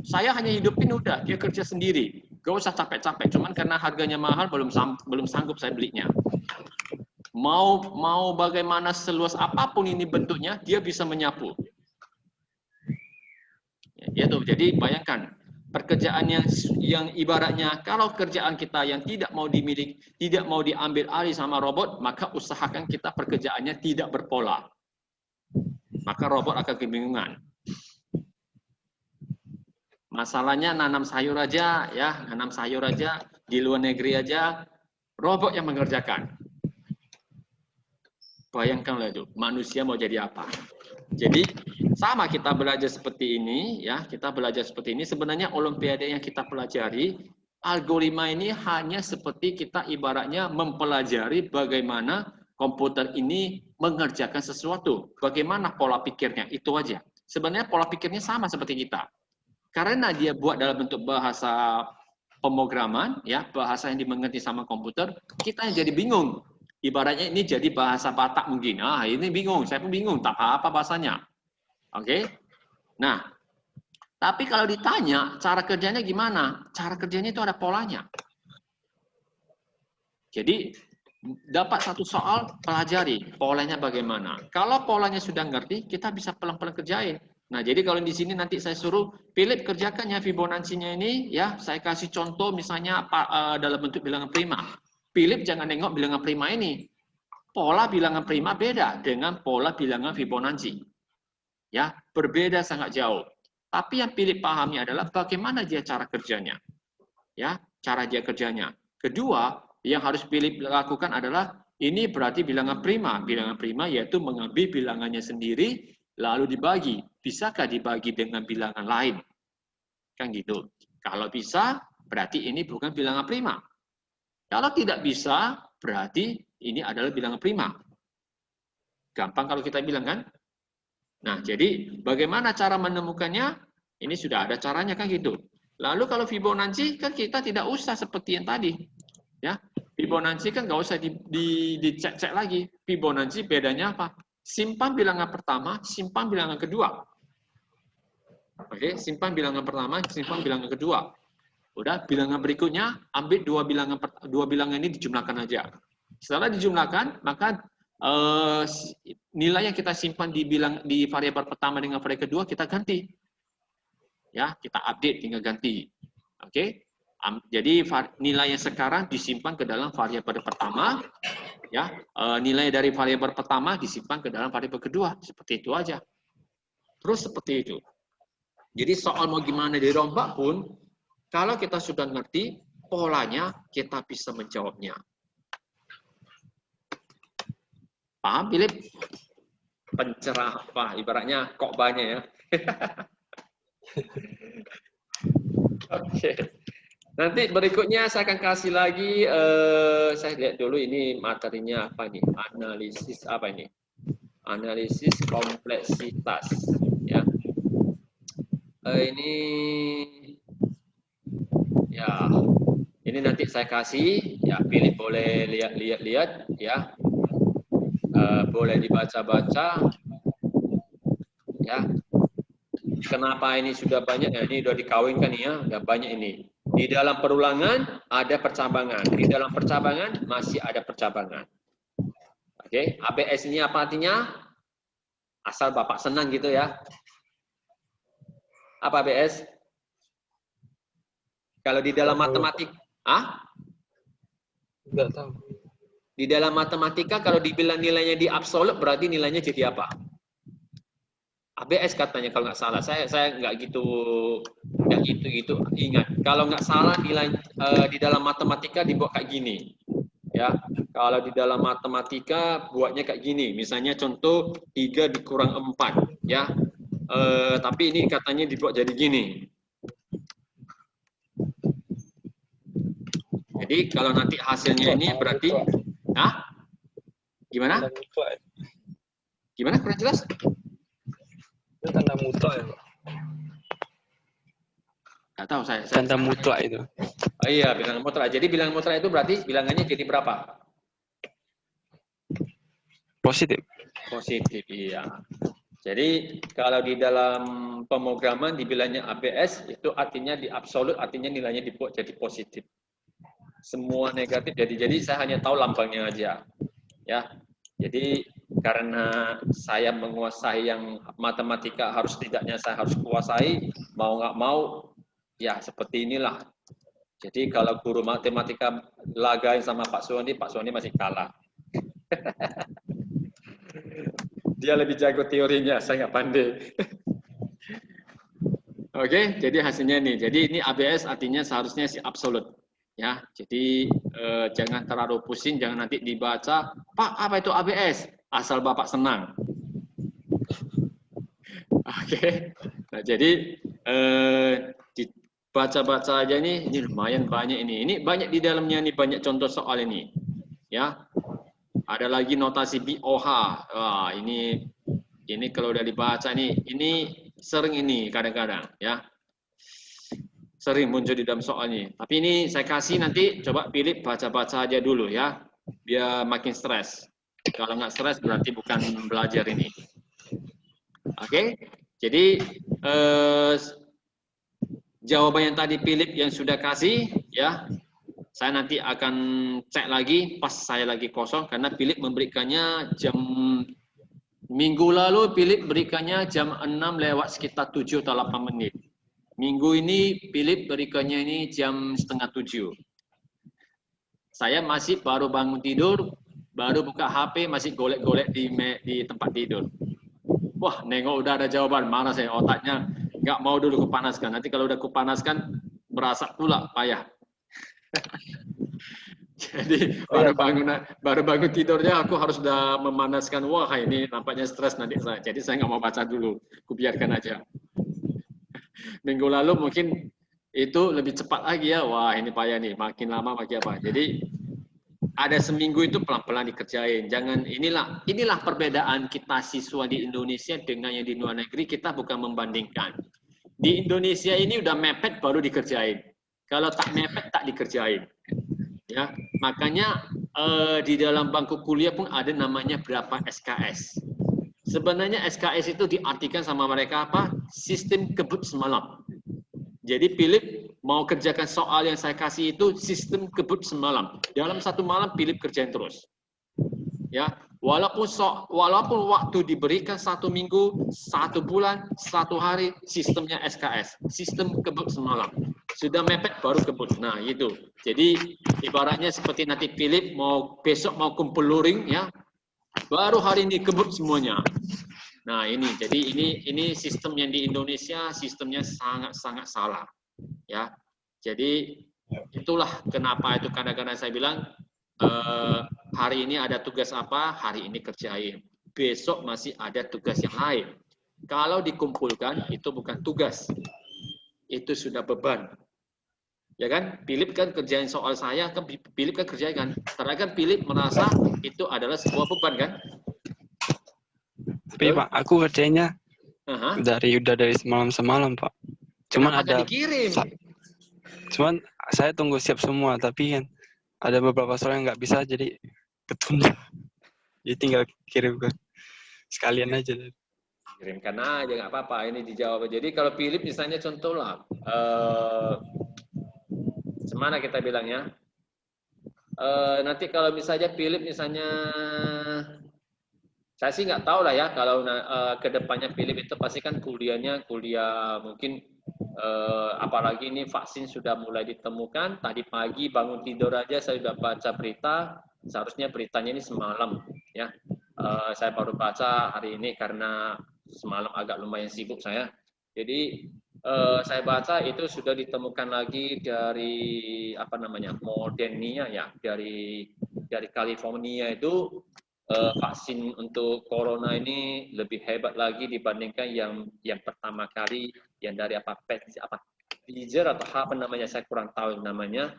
Saya hanya hidupin udah, dia kerja sendiri. Gak usah capek-capek. Cuman karena harganya mahal belum sanggup saya belinya. Mau bagaimana seluas apapun ini bentuknya, dia bisa menyapu. Ya tuh. Jadi bayangkan pekerjaan yang ibaratnya kalau kerjaan kita yang tidak mau dimiliki, tidak mau diambil alih sama robot, maka usahakan kita pekerjaannya tidak berpola. Maka robot akan kebingungan. Masalahnya nanam sayur aja, ya, nanam sayur aja di luar negeri aja, robot yang mengerjakan. Bayangkanlah itu, manusia mau jadi apa? Jadi sama kita belajar seperti ini, ya, kita belajar seperti ini. Sebenarnya olimpiade yang kita pelajari, algoritma ini hanya seperti kita ibaratnya mempelajari bagaimana komputer ini mengerjakan sesuatu, bagaimana pola pikirnya, itu aja. Sebenarnya pola pikirnya sama seperti kita. Karena dia buat dalam bentuk bahasa pemrograman, ya, bahasa yang dimengerti sama komputer, kita yang jadi bingung. Ibaratnya ini jadi bahasa Batak mungkin. Ah, ini bingung, saya pun bingung, tak apa bahasanya. Oke? Nah, tapi kalau ditanya cara kerjanya gimana? Cara kerjanya itu ada polanya. Jadi dapat satu soal, pelajari polanya bagaimana. Kalau polanya sudah ngerti, kita bisa pelan-pelan kerjain. Nah, jadi kalau di sini nanti saya suruh Philip kerjakan ya Fibonacci-nya ini, ya saya kasih contoh misalnya dalam bentuk bilangan prima. Philip jangan nengok bilangan prima ini. Pola bilangan prima beda dengan pola bilangan Fibonacci. Ya, berbeda sangat jauh. Tapi yang Philip pahami adalah bagaimana dia cara kerjanya. Ya, cara dia kerjanya. Kedua, yang harus Philip lakukan adalah ini berarti bilangan prima. Bilangan prima yaitu mengambil bilangannya sendiri lalu dibagi. Bisakah dibagi dengan bilangan lain? Kan gitu. Kalau bisa, berarti ini bukan bilangan prima. Kalau tidak bisa, berarti ini adalah bilangan prima. Gampang kalau kita bilang kan? Nah, jadi bagaimana cara menemukannya? Ini sudah ada caranya kan gitu. Lalu kalau Fibonacci kan kita tidak usah seperti yang tadi. Ya, Fibonacci kan nggak usah dicek-cek lagi. Fibonacci bedanya apa? Simpan bilangan pertama, simpan bilangan kedua. Oke, simpan bilangan pertama, simpan bilangan kedua. Udah, bilangan berikutnya ambil dua bilangan ini dijumlahkan aja. Setelah dijumlahkan, maka nilai yang kita simpan di variabel pertama dengan variabel kedua kita ganti. Ya, kita update tinggal ganti. Oke. Jadi nilai yang sekarang disimpan ke dalam variabel pertama, ya. Nilai dari variabel pertama disimpan ke dalam variabel kedua, seperti itu aja. Terus seperti itu. Jadi soal mau gimana dirombak pun, kalau kita sudah ngerti polanya, kita bisa menjawabnya. Paham, Philip? Pencerah apa? Ibaratnya kok banyak ya. Oke. Nanti berikutnya saya akan kasih lagi, saya lihat dulu ini materinya apa nih? Analisis apa ini? Analisis kompleksitas. Ya. Ini ya. Ini nanti saya kasih, ya Philip boleh lihat ya. Boleh dibaca-baca. Ya. Kenapa ini sudah banyak? Ya, ini sudah dikawinkan ya, sudah banyak ini. Di dalam perulangan ada percabangan. Di dalam percabangan masih ada percabangan. Oke, ABS ini apa artinya? Asal Bapak senang gitu ya. Apa ABS? Kalau di dalam matematika, Enggak tahu. Di dalam matematika kalau dibilang nilainya di absolut berarti nilainya jadi apa? ABS katanya kalau nggak salah. Saya nggak gitu ingat. Kalau nggak salah nilai di dalam matematika dibuat kayak gini. Ya, kalau di dalam matematika buatnya kayak gini. Misalnya contoh 3 dikurang 4, ya. Tapi ini katanya dibuat jadi gini. Jadi kalau nanti hasilnya ini berarti, gimana? Gimana? Kurang jelas? Itu tanda mutlak ya, Pak? Nggak tahu saya. Tanda mutlak itu. Oh iya, bilangan mutlak. Jadi bilangan mutlak itu berarti bilangannya jadi berapa? Positif. Positif, iya. Jadi kalau di dalam pemrograman dibilangnya ABS itu artinya di absolut, artinya nilainya dibuat jadi positif. Semua negatif jadi saya hanya tahu lambangnya aja, ya. Jadi karena saya menguasai yang matematika harus tidaknya saya harus kuasai, mau nggak mau ya seperti inilah. Jadi kalau guru matematika lagain sama Pak Sony masih kalah. Dia lebih jago teorinya, saya nggak pandai. Oke, jadi hasilnya nih. Jadi ini ABS artinya seharusnya si absolut. Ya, jadi jangan terlalu pusing, jangan nanti dibaca, Pak apa itu ABS? Asal Bapak senang. Oke, nah jadi dibaca-baca aja nih, ini lumayan banyak ini. Ini banyak di dalamnya nih, banyak contoh soal ini. Ya, ada lagi notasi BOH. Wah, ini kalau udah dibaca nih, ini sering ini kadang-kadang ya. Sering muncul di dalam soalnya. Tapi ini saya kasih nanti coba pilih baca-baca aja dulu ya, biar makin stres. Kalau nggak stres berarti bukan belajar ini. Oke, jadi jawaban yang tadi Philip yang sudah kasih ya, saya nanti akan cek lagi pas saya lagi kosong karena Philip memberikannya jam minggu lalu Philip berikannya jam 6 lewat sekitar 7 atau 8 menit. Minggu ini Philip berikannya ini jam setengah 7. Saya masih baru bangun tidur, baru buka HP, masih golek-golek di tempat tidur. Wah, nengok udah ada jawaban, mana saya otaknya nggak mau dulu kupanaskan. Nanti kalau udah kupanaskan, merasa pula payah. Jadi baru bangun tidurnya aku harus sudah memanaskan. Wah, ini nampaknya stres nanti saya. Jadi saya nggak mau baca dulu, kubiarkan aja. Minggu lalu mungkin itu lebih cepat lagi ya. Wah, ini payah nih, makin lama makin apa. Jadi ada seminggu itu pelan-pelan dikerjain. Jangan inilah perbedaan kita siswa di Indonesia dengan yang di luar negeri. Kita bukan membandingkan. Di Indonesia ini udah mepet baru dikerjain. Kalau tak mepet tak dikerjain. Ya, makanya di dalam bangku kuliah pun ada namanya berapa SKS. Sebenarnya SKS itu diartikan sama mereka apa? Sistem kebut semalam. Jadi Philip mau kerjakan soal yang saya kasih itu sistem kebut semalam. Dalam satu malam Philip kerjain terus. Ya, walaupun waktu diberikan 1 minggu, 1 bulan, 1 hari, sistemnya SKS, sistem kebut semalam. Sudah mepet baru kebut. Nah, itu. Jadi ibaratnya seperti nanti Philip besok mau kumpul luring ya. Baru hari ini kebut semuanya. Nah, ini jadi ini sistem yang di Indonesia sistemnya sangat salah. Ya. Jadi itulah kenapa itu kadang-kadang saya bilang hari ini ada tugas apa, hari ini kerjain. Besok masih ada tugas yang lain. Kalau dikumpulkan itu bukan tugas. Itu sudah beban. Ya kan? Philip kan kerjain soal saya, kan Philip kan kerjain kan. Karena kan Philip merasa itu adalah sebuah beban kan? Tapi Pak, aku kerjanya udah dari semalam Pak. Cuman kenapa dikirim? Cuman saya tunggu siap semua, tapi kan ada beberapa soal yang nggak bisa jadi ketunda. Jadi tinggal kirim ke sekalian aja. Kirimkan aja nggak apa-apa, ini dijawab. Jadi kalau Philip misalnya contoh lah, semana kita bilangnya, nanti kalau misalnya Philip misalnya, saya sih nggak tahu lah ya kalau kedepannya Philip itu pasti kan kuliah mungkin apalagi ini vaksin sudah mulai ditemukan. Tadi pagi bangun tidur aja saya sudah baca berita, seharusnya beritanya ini semalam ya. Saya baru baca hari ini karena semalam agak lumayan sibuk saya. Jadi saya baca itu sudah ditemukan lagi dari apa namanya Moderna ya, dari California itu vaksin untuk corona ini lebih hebat lagi dibandingkan yang pertama kali yang dari Pfizer atau apa namanya, saya kurang tahu namanya.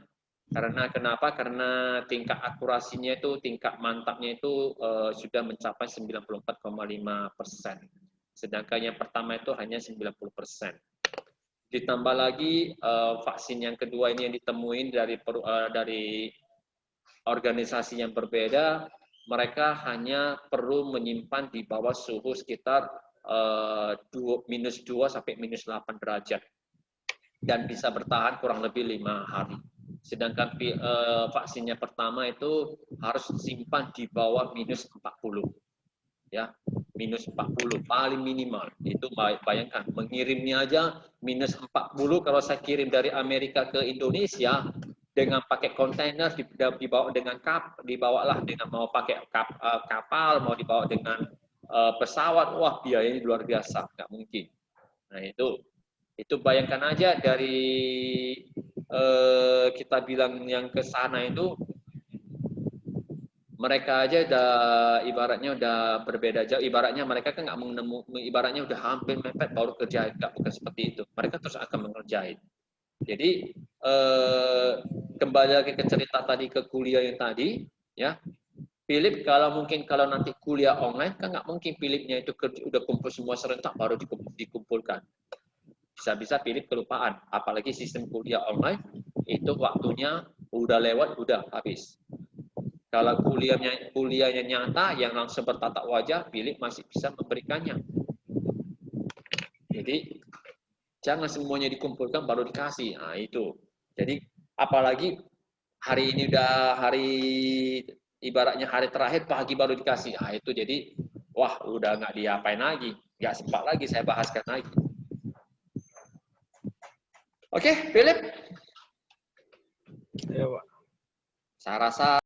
Karena kenapa? Karena tingkat akurasinya itu, tingkat mantapnya itu sudah mencapai 94,5%. Sedangkan yang pertama itu hanya 90%. Ditambah lagi vaksin yang kedua ini yang ditemuin dari organisasi yang berbeda, mereka hanya perlu menyimpan di bawah suhu sekitar -2 sampai -8 derajat dan bisa bertahan kurang lebih 5 hari. Sedangkan vaksinnya pertama itu harus simpan di bawah -40, ya, -40 paling minimal. Itu bayangkan mengirimnya aja -40. Kalau saya kirim dari Amerika ke Indonesia dengan pakai kontainer, dibawa dengan dibawalah dengan mau pakai kapal, mau dibawa dengan pesawat, wah biayanya luar biasa, nggak mungkin. Nah itu bayangkan aja dari kita bilang yang ke sana itu, mereka aja ibaratnya udah berbeda jauh. Ibaratnya mereka kan nggak ibaratnya udah hampir mepet baru kerjain, nggak bukan seperti itu. Mereka terus akan mengerjain. Jadi kembali lagi ke cerita tadi, ke kuliah yang tadi, ya. Philip kalau nanti kuliah online kan nggak mungkin Philipnya itu udah kumpul semua serentak baru dikumpulkan. Bisa-bisa Philip kelupaan. Apalagi sistem kuliah online itu waktunya udah lewat, udah habis. Kalau kuliahnya nyata yang langsung bertatap wajah, Philip masih bisa memberikannya. Jadi jangan semuanya dikumpulkan baru dikasih. Nah, itu. Jadi apalagi hari ini udah ibaratnya hari terakhir, pagi baru dikasih. Nah, itu jadi wah udah nggak diapain lagi. Nggak sempat lagi saya bahaskan lagi. Oke, Philip. Ya, Pak. Saya rasa